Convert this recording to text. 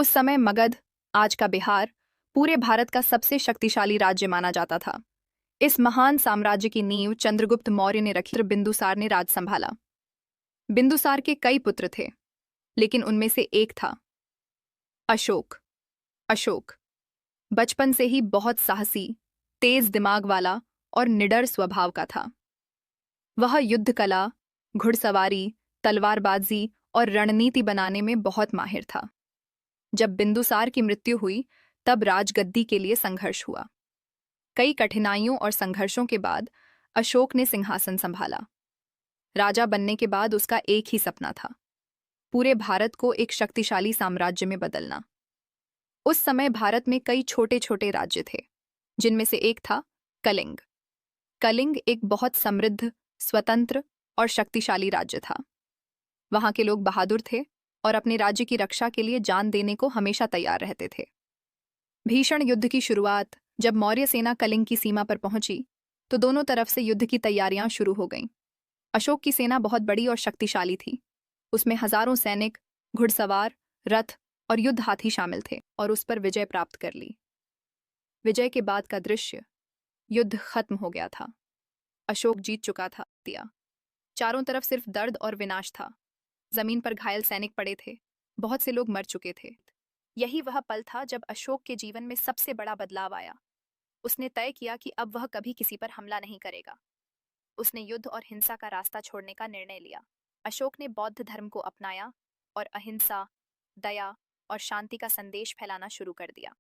उस समय मगध, आज का बिहार, पूरे भारत का सबसे शक्तिशाली राज्य माना जाता था। इस महान साम्राज्य की नींव चंद्रगुप्त मौर्य ने रखी। बिंदुसार ने राज संभाला। बिंदुसार के कई पुत्र थे, लेकिन उनमें से एक था अशोक। अशोक बचपन से ही बहुत साहसी, तेज दिमाग वाला और निडर स्वभाव का था। वह युद्ध कला, घुड़सवारी, तलवारबाजी और रणनीति बनाने में बहुत माहिर था। जब बिंदुसार की मृत्यु हुई, तब राजगद्दी के लिए संघर्ष हुआ। कई कठिनाइयों और संघर्षों के बाद अशोक ने सिंहासन संभाला। राजा बनने के बाद उसका एक ही सपना था, पूरे भारत को एक शक्तिशाली साम्राज्य में बदलना। उस समय भारत में कई छोटे छोटे राज्य थे, जिनमें से एक था कलिंग। कलिंग एक बहुत समृद्ध, स्वतंत्र और शक्तिशाली राज्य था। वहां के लोग बहादुर थे और अपने राज्य की रक्षा के लिए जान देने को हमेशा तैयार रहते थे। भीषण युद्ध की शुरुआत जब मौर्य सेना कलिंग की सीमा पर पहुंची, तो दोनों तरफ से युद्ध की तैयारियां शुरू हो गईं। अशोक की सेना बहुत बड़ी और शक्तिशाली थी। उसमें हजारों सैनिक, घुड़सवार, रथ और युद्ध हाथी शामिल थे और उस पर विजय प्राप्त कर ली। विजय के बाद का दृश्य, युद्ध खत्म हो गया था। अशोक जीत चुका था। चारों तरफ सिर्फ दर्द और विनाश था। जमीन पर घायल सैनिक पड़े थे, बहुत से लोग मर चुके थे। यही वह पल था जब अशोक के जीवन में सबसे बड़ा बदलाव आया। उसने तय किया कि अब वह कभी किसी पर हमला नहीं करेगा। उसने युद्ध और हिंसा का रास्ता छोड़ने का निर्णय लिया। अशोक ने बौद्ध धर्म को अपनाया और अहिंसा, दया और शांति का संदेश फैलाना शुरू कर दिया।